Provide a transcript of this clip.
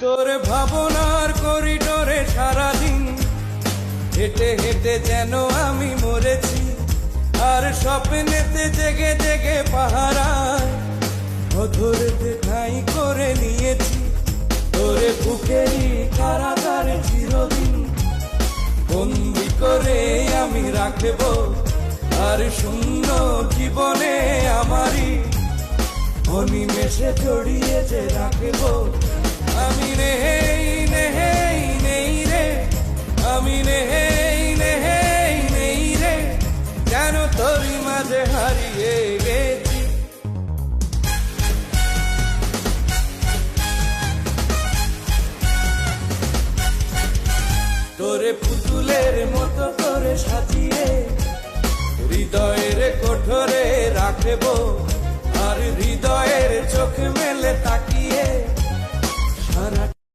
তোর ভাবনার করিডোরে সারাদিন হেঁটে হেঁটে যেন আমি মরেছি, আর স্বপ্নেতে জেগে জেগে পাহারায় অধরেতে ঠাঁই করে নিয়েছি। তোরে বুকেরই কারাগারে চিরদিন বন্দি করে আমি রাখব, আর শূন্য জীবনে আমারই অনিমেষে জড়িয়ে যে রাখব। আমি নেই নেই নেই রে, আমি নেই নেই নেই রে, যেন তোরই মাঝে হারিয়ে গেছি। তোরে পুতুলের মতো করে সাজিয়ে হৃদয়ের কোঠরে রাখব, আর হৃদয়ের চোখ মেলে তাকিয়ে